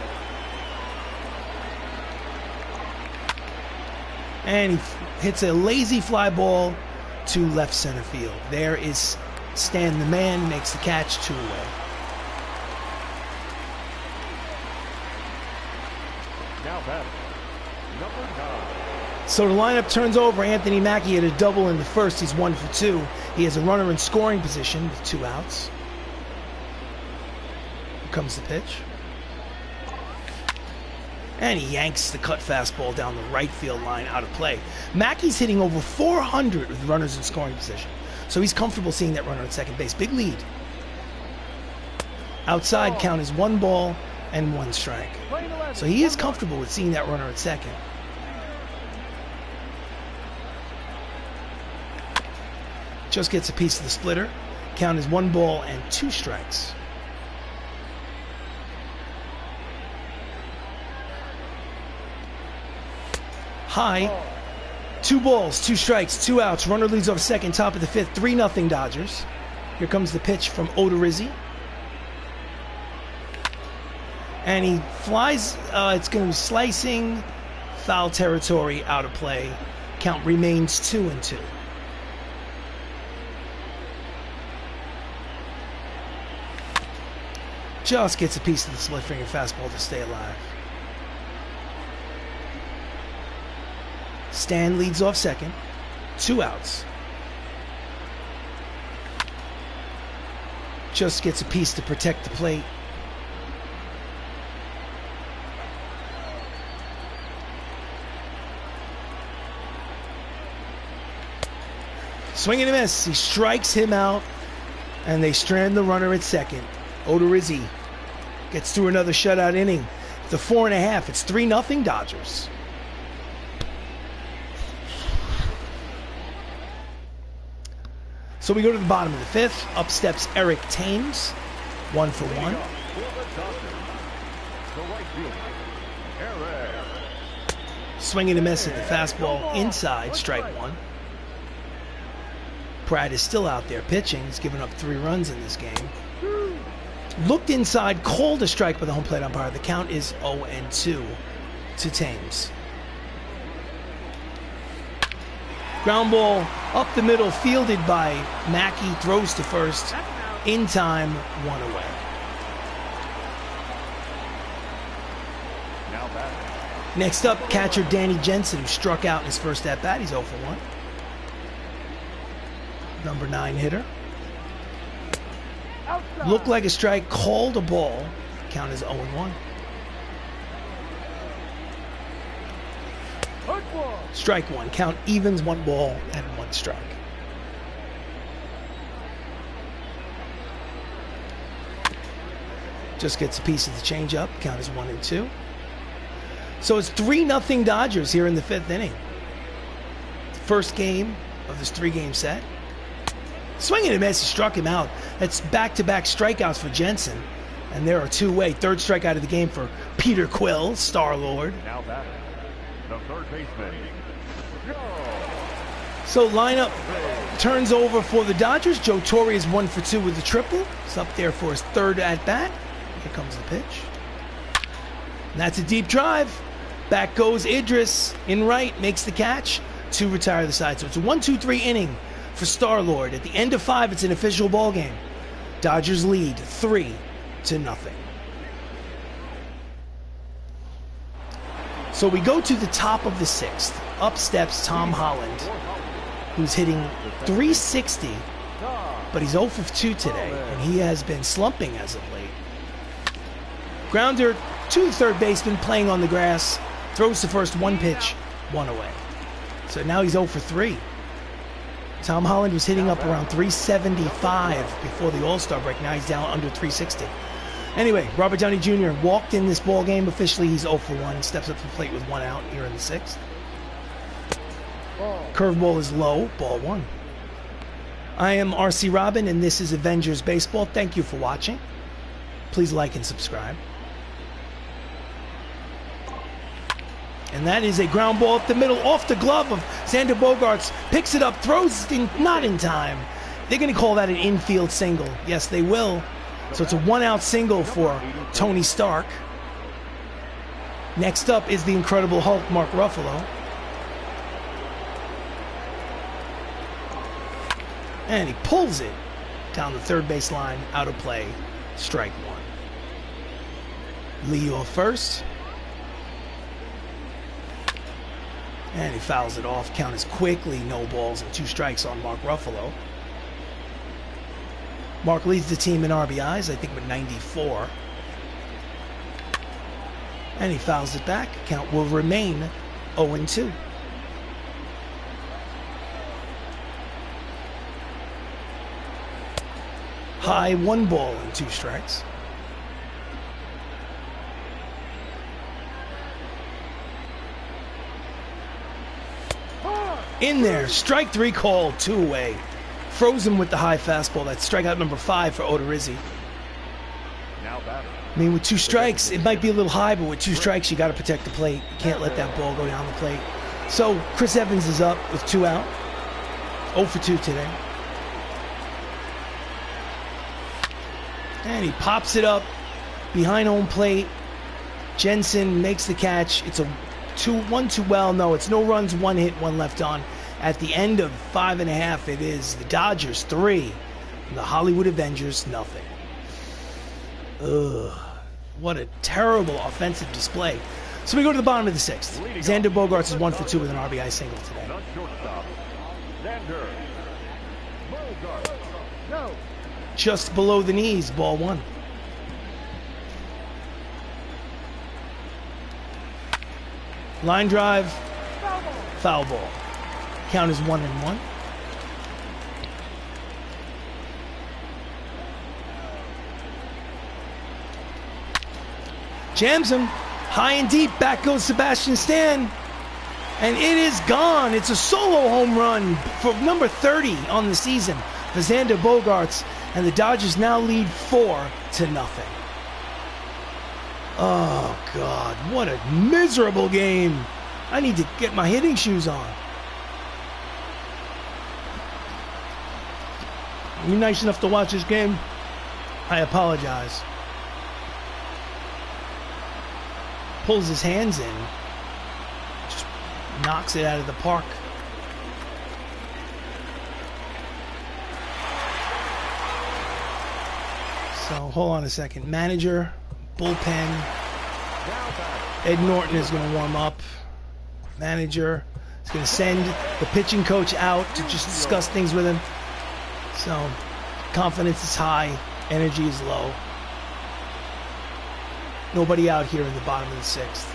Speaker 1: And he hits a lazy fly ball to left center field. There is Stan the man, makes the catch, 2 away.
Speaker 2: Now batting, number 9.
Speaker 1: So the lineup turns over. Anthony Mackie had a double in the 1st. He's 1 for 2. He has a runner in scoring position with 2 outs. Here comes the pitch. And he yanks the cut fastball down the right field line out of play. Mackey's hitting over 400 with runners in scoring position. So he's comfortable seeing that runner at second base. Big lead. Outside count is 1 ball and 1 strike. So he is comfortable with seeing that runner at second. Just gets a piece of the splitter. Count is 1 ball and 2 strikes. High. 2 balls, 2 strikes, 2 outs. Runner leads off second, top of the 5th. 3-0 Dodgers. Here comes the pitch from Odorizzi. And he flies. It's going to be slicing. Foul territory, out of play. Count remains 2-2. Just gets a piece of the split finger fastball to stay alive. Stan leads off second. 2 outs. Just gets a piece to protect the plate. Swing and a miss. He strikes him out, and they strand the runner at second. Odorizzi gets through another shutout inning. The 4.5. It's 3-0 Dodgers. So we go to the bottom of the 5th. Up steps Eric Thames, 1 for 1. Swing and a miss at the fastball inside, strike 1. Pratt is still out there pitching. He's given up 3 runs in this game. Looked inside, called a strike by the home plate umpire. The count is 0-2 to Thames. Ground ball up the middle, fielded by Mackie, throws to first. In time, 1 away. Next up, catcher Danny Jensen, who struck out in his first at-bat. He's 0 for 1. Number 9 hitter. Looked like a strike, called a ball. Count is 0-1. Strike 1. Count evens, 1 ball and 1 strike. Just gets a piece of the changeup. Count is 1-2. So it's 3-0 Dodgers here in the 5th inning. First game of this 3-game set. Swing and a miss. He struck him out. That's back-to-back strikeouts for Jensen. And there are 2 away. 3rd strikeout of the game for Peter Quill, Star-Lord.
Speaker 2: Now batting, The third baseman. Go.
Speaker 1: So lineup turns over for the Dodgers. Joe Torre is 1 for 2 with the triple. He's up there for his third at bat. Here comes the pitch. And that's a deep drive. Back goes Idris in right, makes the catch to retire the side. So it's a 1-2-3 inning for Star-Lord. At the end of 5, it's an official ball game. Dodgers lead 3-0. So we go to the top of the 6th. Up steps Tom Holland, who's hitting .360, but he's 0 for 2 today, and he has been slumping as of late. Grounder to the third baseman, playing on the grass, throws to first, 1 pitch, 1 away. So now he's 0 for 3. Tom Holland was hitting up around .375 before the All-Star break. Now he's down under .360. Anyway, Robert Downey Jr. walked in this ball game. Officially, he's 0 for 1. Steps up to the plate with 1 out here in the 6th. Curveball is low, ball 1. I am RC Robbin, and this is Avengers Baseball. Thank you for watching. Please like and subscribe. And that is a ground ball up the middle, off the glove of Xander Bogaerts. Picks it up, throws it not in time. They're going to call that an infield single. Yes, they will. So it's a 1-out single for Tony Stark. Next up is the Incredible Hulk, Mark Ruffalo. And he pulls it down the third base line, out of play, strike 1. Leo first. And he fouls it off. Count is quickly no balls and 2 strikes on Mark Ruffalo. Mark leads the team in RBIs, I think with 94. And he fouls it back. Count will remain 0-2. High, 1 ball and 2 strikes. In there, strike 3 call, 2 away. Froze him with the high fastball. That's strikeout number 5 for Ortiz. I mean, with 2 strikes, it might be a little high, but with 2 strikes, you got to protect the plate. You can't let that ball go down the plate. So Chris Evans is up with 2 out. 0 for 2 today. And he pops it up behind home plate. Jensen makes the catch. It's a 1-2. Well, no, it's no runs, 1 hit, 1 left on. At the end of 5.5, it is the Dodgers 3, and the Hollywood Avengers nothing. Ugh, what a terrible offensive display. So we go to the bottom of the 6th. Xander Bogaerts is 1 for 2 with an RBI single today. Just below the knees, ball 1. Line drive, foul ball. Count is 1-1. Jams him, high and deep. Back goes Sebastian Stan, and it is gone. It's a solo home run for number 30 on the season for Xander Bogaerts, and the Dodgers now lead 4-0. Oh God, what a miserable game. I need to get my hitting shoes on. You're nice enough to watch this game? I apologize. Pulls his hands in. Just knocks it out of the park. So, hold on a second. Manager, bullpen. Ed Norton is going to warm up. Manager is going to send the pitching coach out to just discuss things with him. So, confidence is high, energy is low. Nobody out here in the bottom of the 6th.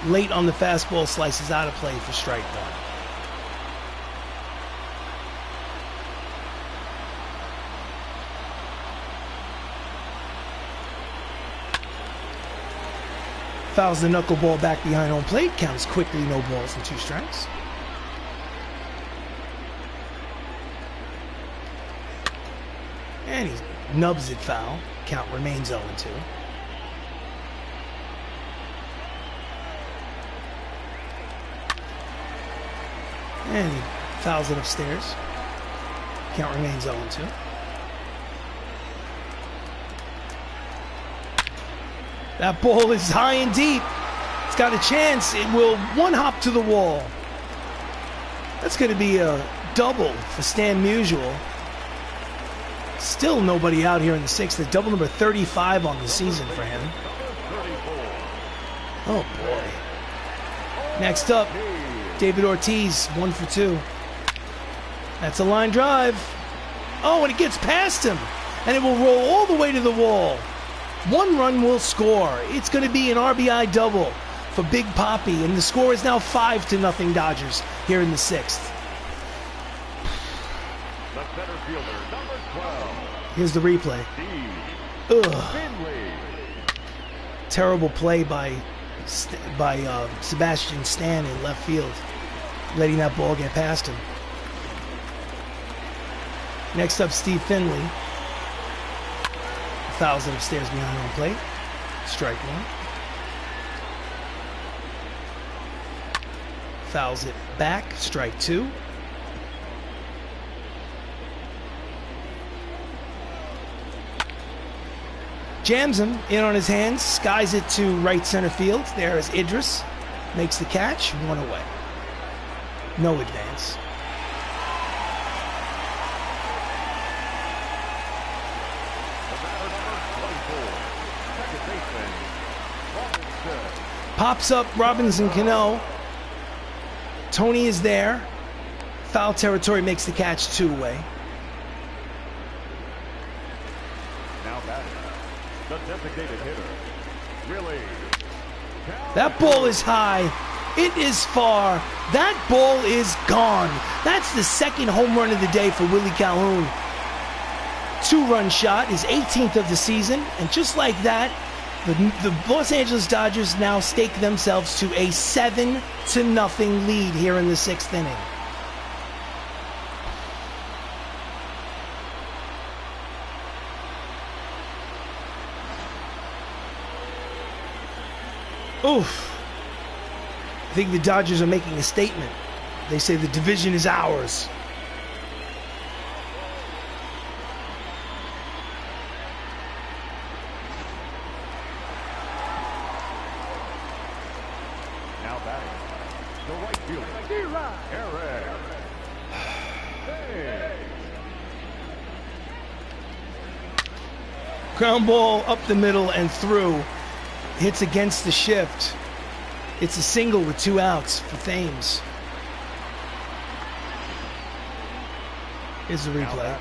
Speaker 1: Late on the fastball, slices out of play for strike 1. Fouls the knuckleball back behind home plate. Counts quickly, no balls and 2 strikes. And he nubs it foul. Count remains 0-2. And he fouls it upstairs. Count remains 0-2. That ball is high and deep. It's got a chance. It will one hop to the wall. That's going to be a double for Stan Musial. Still nobody out here in the sixth. The double number 35 on the season for him. Oh boy. Next up, David Ortiz, 1 for 2. That's a line drive. Oh, and it gets past him. And it will roll all the way to the wall. 1 run will score. It's going to be an RBI double for Big Papi. And the score is now 5-0 Dodgers here in the sixth.
Speaker 2: The center fielder, number 12.
Speaker 1: Here's the replay. Ugh. Terrible play by Sebastian Stan in left field, letting that ball get past him. Next up, Steve Finley. Fouls it upstairs behind home plate. Strike 1. Fouls it back. Strike 2. Jams him in on his hands, skies it to right center field. There is Idris. Makes the catch, 1 away. No advance. Pops up Robinson Cano. Tony is there. Foul territory, makes the catch, 2 away.
Speaker 2: Now batting, the designated hitter, Willie.
Speaker 1: That ball is high. It is far. That ball is gone. That's the second home run of the day for Willie Calhoun. 2-run shot, his 18th of the season. And just like that, the Los Angeles Dodgers now stake themselves to a 7-0 lead here in the 6th inning. Oof. I think the Dodgers are making a statement. They say the division is ours.
Speaker 2: Now batting, the right fielder, Eric.
Speaker 1: Ground ball up the middle and through. Hits against the shift. It's a single with 2 outs for Thames. Here's the replay.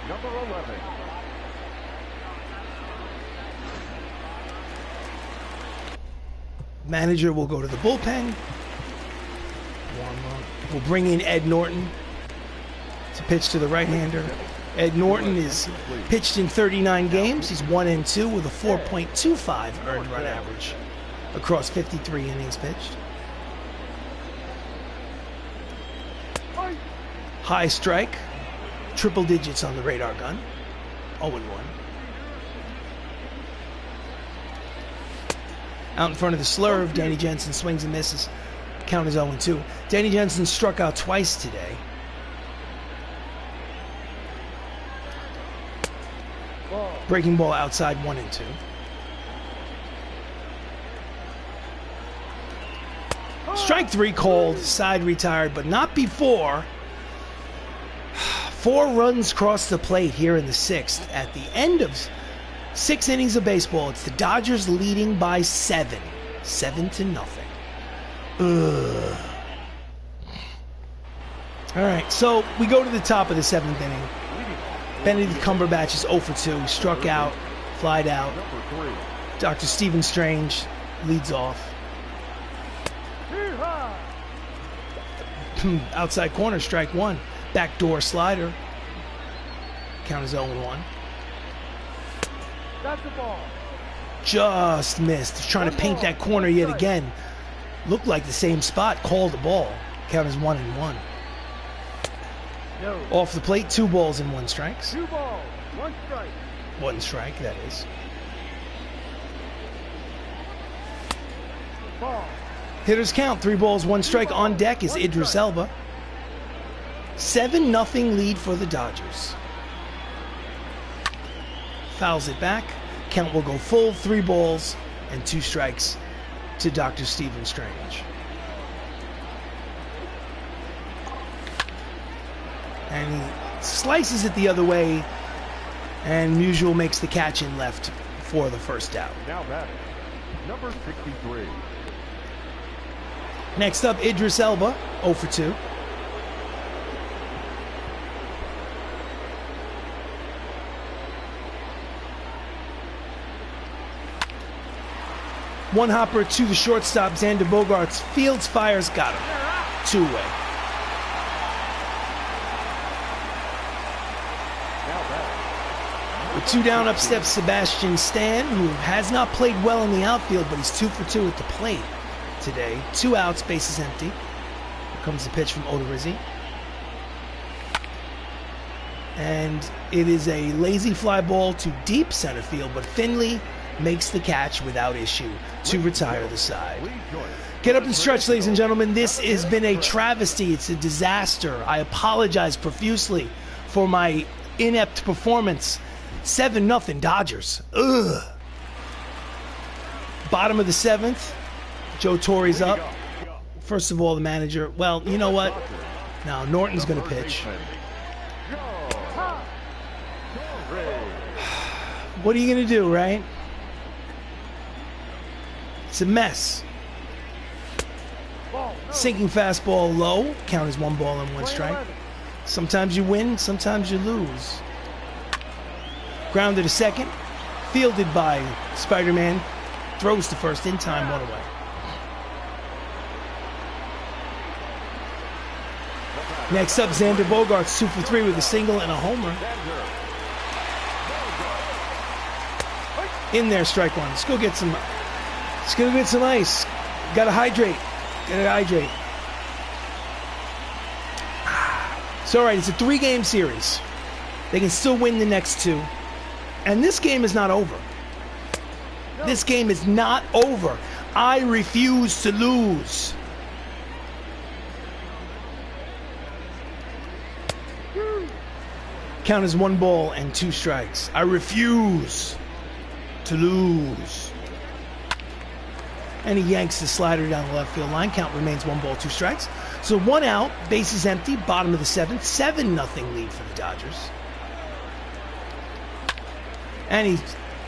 Speaker 2: Number 11.
Speaker 1: Manager will go to the bullpen. We'll bring in Ed Norton to pitch to the right-hander. Ed Norton is pitched in 39 games. He's 1-2 with a 4.25 earned run average across 53 innings pitched. High strike, triple digits on the radar gun. 0-1. Out in front of the slurve, Danny Jensen swings and misses. Count is 0-2. Danny Jensen struck out twice today. Breaking ball outside, 1-2. Strike 3 called, side retired, but not before. 4 runs crossed the plate here in the 6th. At the end of 6 innings of baseball, it's the Dodgers leading by 7. 7-0. Ugh. All right, so we go to the top of the 7th inning. Benedict Cumberbatch is 0 for 2, struck out, flied out. Dr. Stephen Strange leads off. Outside corner, strike 1. Backdoor slider. Count is 0-1.
Speaker 3: That's the ball.
Speaker 1: Just missed. He's trying to paint that corner yet again. Looked like the same spot. Called the ball. Count is 1-1.
Speaker 3: No.
Speaker 1: Off the plate, 2 balls and 1 strikes.
Speaker 3: 2 balls, 1 strike.
Speaker 1: 1 strike, that is.
Speaker 3: Ball.
Speaker 1: Hitters count, 3 balls, 1 strike. On deck is Idris Elba. 7-0 lead for the Dodgers. Fouls it back. Count will go full, 3 balls and 2 strikes to Dr. Stephen Strange. And he slices it the other way, and Musial makes the catch in left for the first out.
Speaker 2: Now batting, number 63.
Speaker 1: Next up, Idris Elba, 0 for 2. One hopper to the shortstop, Xander Bogaerts. Fields fires, got him. 2 away. With 2 down, up steps Sebastian Stan, who has not played well in the outfield, but he's 2 for 2 at the plate today. 2 outs, bases empty. Here comes the pitch from Ortiz. And it is a lazy fly ball to deep center field, but Finley makes the catch without issue to retire the side. Get up and stretch, ladies and gentlemen. This has been a travesty. It's a disaster. I apologize profusely for my inept performance. 7-0 Dodgers. Ugh. Bottom of the 7th. Joe Torre's up. First of all, the manager. Well, you know what? Now, Norton's going to pitch. What are you going to do, right? It's a mess. Sinking fastball low. Count is 1 ball and 1 strike. Sometimes you win, sometimes you lose. Grounded to second. Fielded by Spider-Man. Throws to first in time, 1 away. Next up, Xander Bogaerts, 2 for 3 with a single and a homer. In there, strike 1. Let's go get some ice. Gotta hydrate. Gotta hydrate. It's all right. It's a 3-game series. They can still win the next 2. And this game is not over. This game is not over. I refuse to lose. Count as 1 ball and 2 strikes. I refuse to lose. And he yanks the slider down the left field line. Count remains 1 ball, 2 strikes. So 1 out, bases empty, bottom of the 7th. 7-0 lead for the Dodgers. And he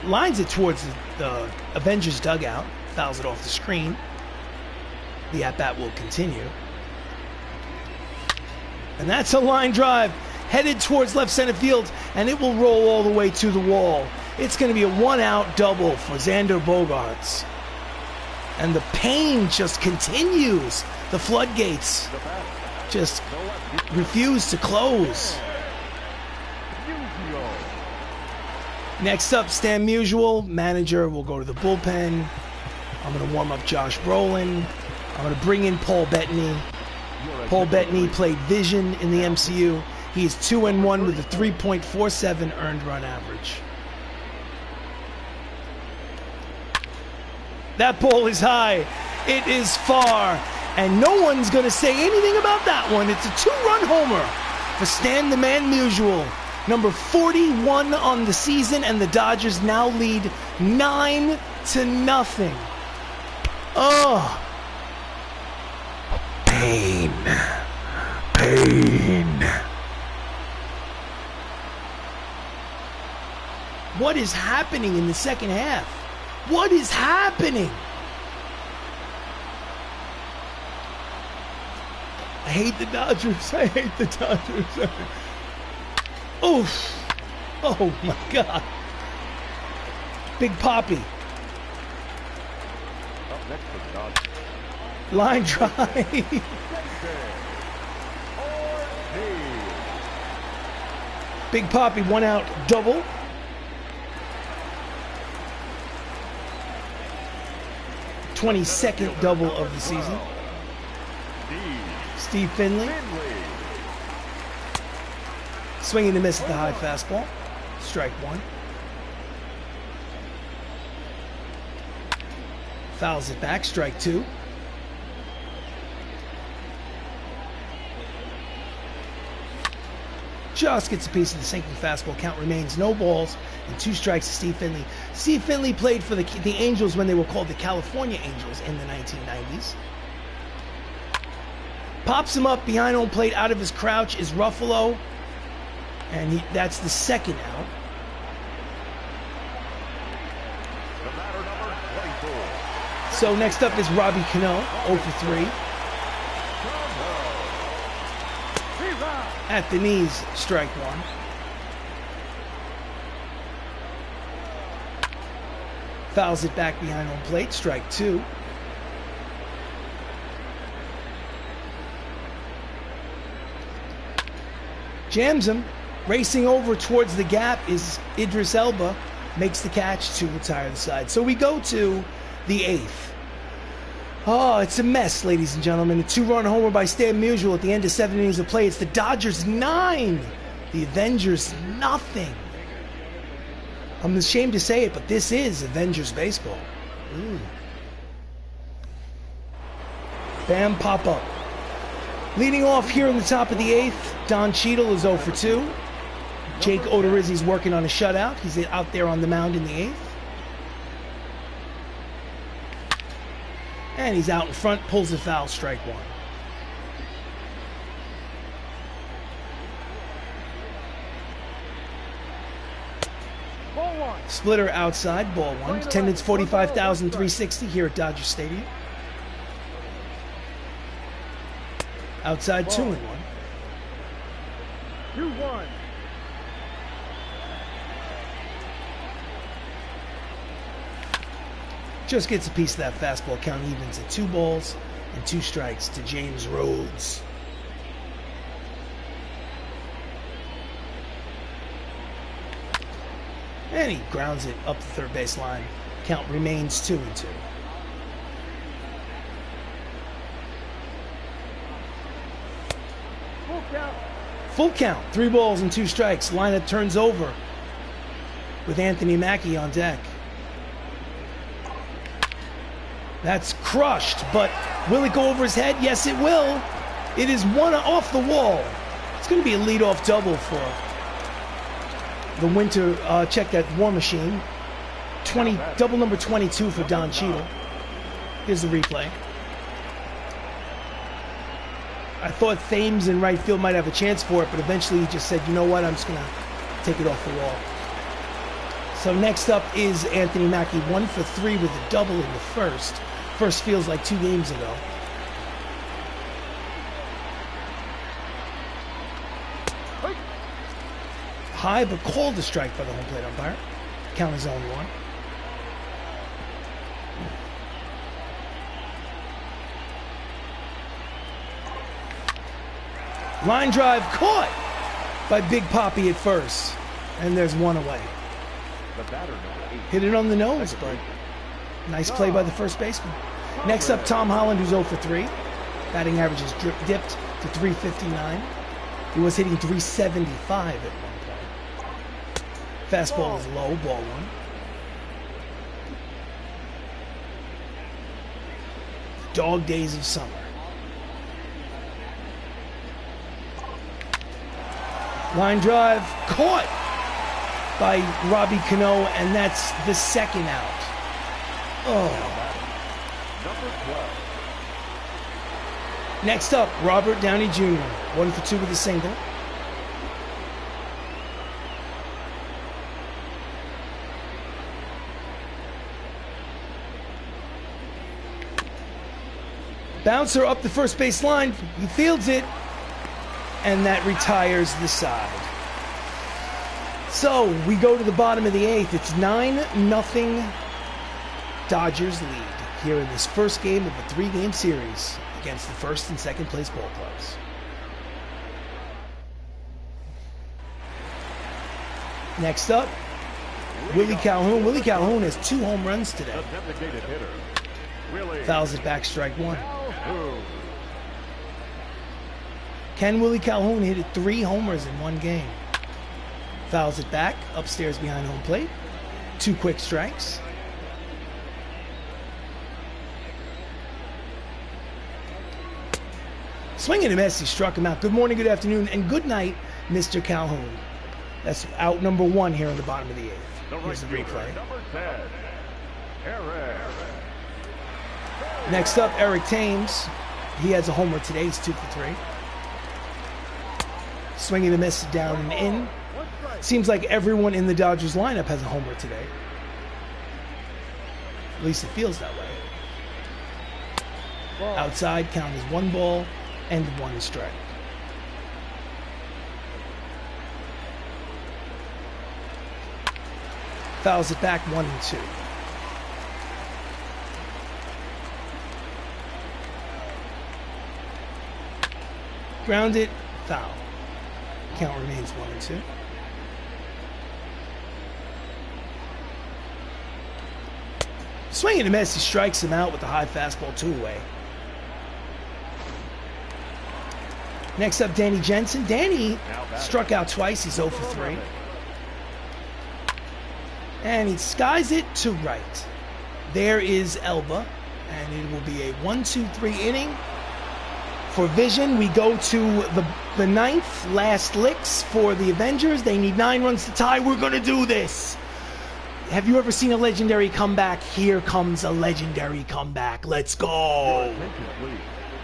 Speaker 1: lines it towards the Avengers dugout. Fouls it off the screen. The at-bat will continue. And that's a line drive headed towards left center field, and it will roll all the way to the wall. It's going to be a 1-out double for Xander Bogaerts. And the pain just continues. The floodgates just refuse to close. Next up, Stan Musial. Manager will go to the bullpen. I'm going to warm up Josh Brolin. I'm going to bring in Paul Bettany. Paul Bettany played Vision in the MCU. He is 2-1 with a 3.47 earned run average. That ball is high. It is far. And no one's going to say anything about that one. It's a 2-run homer for Stan the Man Musial. Number 41 on the season, and the Dodgers now lead 9-0. Oh. Pain. Pain. What is happening in the second half? What is happening? I hate the Dodgers. I hate the Dodgers. Oof. Oh my God. Big Poppy.
Speaker 2: Up next for the Dodgers.
Speaker 1: Line drive. Big Poppy, 1-out double. '22nd double of the season. Steve Finley. Swinging to miss at the high fastball. Strike 1. Fouls it back. Strike 2. just gets a piece of the sinking fastball. Count remains no balls and 2 strikes to Steve Finley. Steve Finley played for the Angels when they were called the California Angels in the 1990s. Pops him up behind home plate. Out of his crouch is Ruffalo, and that's the second out.
Speaker 2: The batter, number 24.
Speaker 1: So next up is Robbie Cano, 0 for 3. At the knees, strike 1. Fouls it back behind home plate, strike 2. Jams him. Racing over towards the gap is Idris Elba. Makes the catch to retire the side. So we go to the 8th. Oh, it's a mess, ladies and gentlemen. A 2-run homer by Stan Musial at the end of 7 innings of play. It's the Dodgers 9. The Avengers nothing. I'm ashamed to say it, but this is Avengers baseball. Bam, pop up. Leading off here in the top of the 8th, Don Cheadle is 0 for 2. Jake Odorizzi's working on a shutout. He's out there on the mound in the 8th. And he's out in front, pulls a foul, strike 1.
Speaker 3: Ball 1.
Speaker 1: Splitter outside, ball 1. Attendance 45,360 here at Dodger Stadium. Outside 2-1.
Speaker 3: 2-1.
Speaker 1: Just gets a piece of that fastball. Count evens at 2 balls and 2 strikes to James Rhodes. And he grounds it up the third base line. Count remains 2-2.
Speaker 3: Full count.
Speaker 1: Full count, 3 balls and 2 strikes. Lineup turns over with Anthony Mackie on deck. That's crushed, but will it go over his head? Yes, it will. It is one off the wall. It's going to be a leadoff double for the winter. Check that War Machine. Double number 22 for Don Cheadle. Here's the replay. I thought Thames in right field might have a chance for it, but eventually he just said, you know what, I'm just going to take it off the wall. So next up is Anthony Mackie, 1 for 3 with a double in the first. First feels like 2 games ago. High, but called a strike by the home plate umpire. Count is 0-1. Line drive caught by Big Papi at first. And there's 1 away.
Speaker 2: The batter, number 8.
Speaker 1: Hit it on the nose, but nice play by the first baseman. Next up, Tom Holland, who's 0 for 3. Batting average is dipped to 359. He was hitting 375 at one point. Fastball is low, ball 1. Dog days of summer. Line drive caught by Robbie Cano, and that's the second out. Oh.
Speaker 2: Number 12.
Speaker 1: Next up, Robert Downey Jr., 1 for 2 with a single. Bouncer up the first base line. He fields it, and that retires the side. So we go to the bottom of the 8th. It's 9-0 Dodgers lead here in this first game of a 3-game series against the first and second place ball clubs. Next up, Willie Calhoun. Willie Calhoun has 2 home runs today.
Speaker 2: The designated hitter, Willie
Speaker 1: Fouls it back, strike 1.
Speaker 2: Calhoun.
Speaker 1: Can Willie Calhoun hit 3 homers in 1 game? Fouls it back, upstairs behind home plate. 2 quick strikes. Swing and a miss, he struck him out. Good morning, good afternoon, and good night Mr. Calhoun. That's out number 1 here in the bottom of the 8th. Here's the replay.
Speaker 2: Number 10, Eric.
Speaker 1: Next up, Eric Thames. He has a homer today. He's 2 for 3. Swing and a miss, down and in. Seems like everyone in the Dodgers lineup has a homer today. At least it feels that way. Outside, count is 1 ball and 1 strike. Fouls it back, 1 and 2. Grounded, foul. Count remains 1 and 2. Swing and a miss, he strikes him out with a high fastball, 2-away. Next up, Danny Jensen. Danny struck out twice, he's 0 for 3. And he skies it to right. There is Elba, and it will be a 1-2-3 inning. For Vision, we go to the 9th, last licks for the Avengers. They need 9 runs to tie. We're going to do this. Have you ever seen a legendary comeback? Here comes a legendary comeback. Let's go.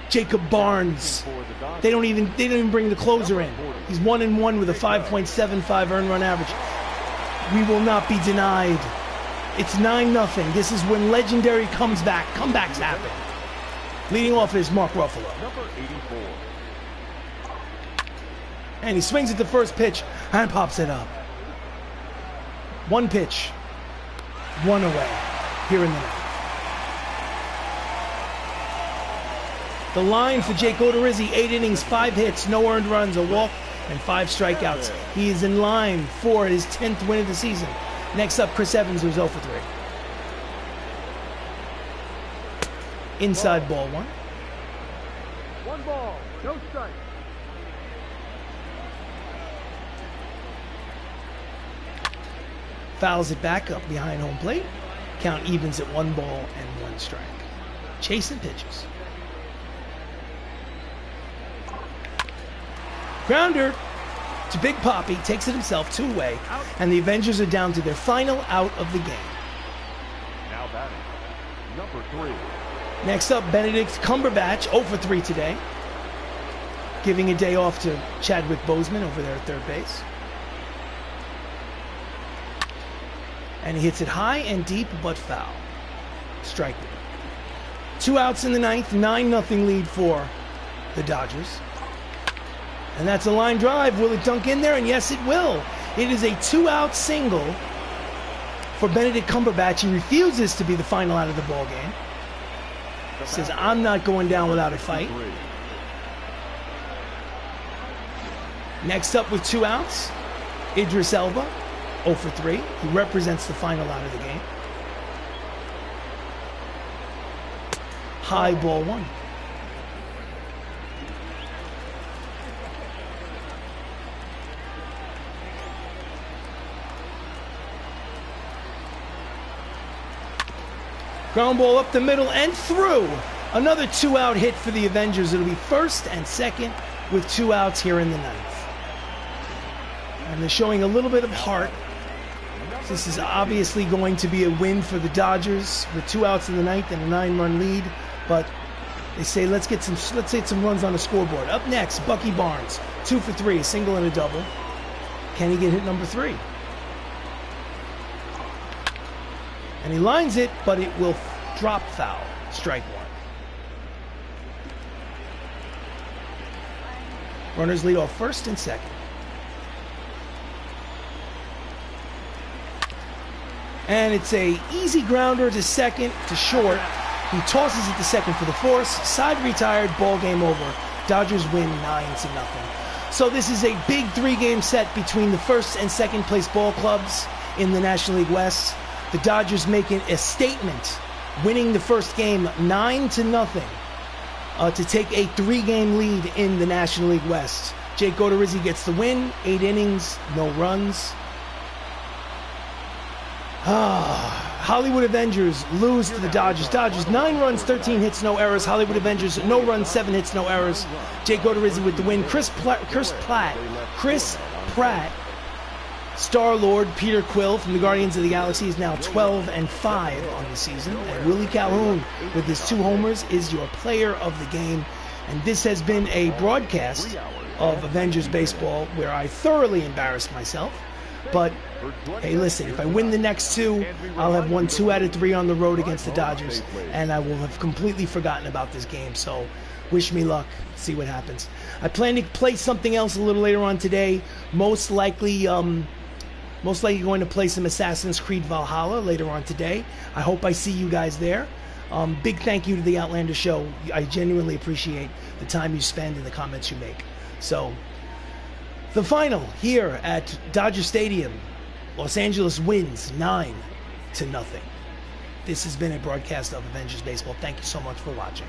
Speaker 1: Jacob Barnes. They don't even bring the closer in. He's 1-1 with a 5.75 earned run average. We will not be denied. It's 9-0. This is when legendary comes back. Comebacks happen. Leading off is Mark Ruffalo.
Speaker 2: Number 84.
Speaker 1: And he swings at the first pitch and pops it up. 1 pitch, 1 away here in the 9th. The line for Jake Odorizzi, 8 innings, 5 hits, no earned runs, a walk, and 5 strikeouts. He is in line for his 10th win of the season. Next up, Chris Evans, who's 0 for 3. Inside ball 1.
Speaker 3: 1 ball, no strike.
Speaker 1: Fouls it back up behind home plate. Count evens at 1 ball and 1 strike. Chasing pitches. Grounder to Big Poppy, takes it himself, 2-away, and the Avengers are down to their final out of the game.
Speaker 2: Now batting, number 3.
Speaker 1: Next up, Benedict Cumberbatch, 0 for 3 today. Giving a day off to Chadwick Boseman over there at third base. And he hits it high and deep, but foul. Strike 1. 2 outs in the 9th, 9-0 lead for the Dodgers. And that's a line drive. Will it dunk in there? And yes, it will. It is a 2-out single for Benedict Cumberbatch. He refuses to be the final out of the ball game. He says, I'm not going down without a fight. Next up with 2 outs, Idris Elba, 0 for 3. He represents the final out of the game. High ball 1. Ground ball up the middle and through. Another 2-out hit for the Avengers. It'll be first and second with 2 outs here in the 9th. And they're showing a little bit of heart. This is obviously going to be a win for the Dodgers with 2 outs in the 9th and a 9-run lead. But they say let's get some runs on the scoreboard. Up next, Bucky Barnes, 2 for 3, a single and a double. Can he get hit number 3? And he lines it, but it will drop foul. Strike 1. Runners lead off first and second. And it's a easy grounder to second, to short. He tosses it to second for the force. Side retired, ball game over. Dodgers win 9-0. So this is a big 3-game set between the first and second place ball clubs in the National League West. The Dodgers making a statement, winning the first game 9-0 to take a 3-game lead in the National League West. Jake Odorizzi gets the win, 8 innings, no runs. Hollywood Avengers lose to the Dodgers. Dodgers 9 runs, 13 hits, no errors. Hollywood Avengers no runs, 7 hits, no errors. Jake Odorizzi with the win. Chris Pratt, Star-Lord Peter Quill from the Guardians of the Galaxy is now 12-5 on the season. And Willie Calhoun with his 2 homers is your player of the game. And this has been a broadcast of Avengers baseball where I thoroughly embarrassed myself. But hey, listen, if I win the next 2, I'll have won 2 out of 3 on the road against the Dodgers, and I will have completely forgotten about this game. So wish me luck. See what happens. I plan to play something else a little later on today. Most likely going to play some Assassin's Creed Valhalla later on today. I hope I see you guys there. Big thank you to the Outlander Show. I genuinely appreciate the time you spend and the comments you make. So, the final here at Dodger Stadium. Los Angeles wins 9-0. This has been a broadcast of Avengers Baseball. Thank you so much for watching.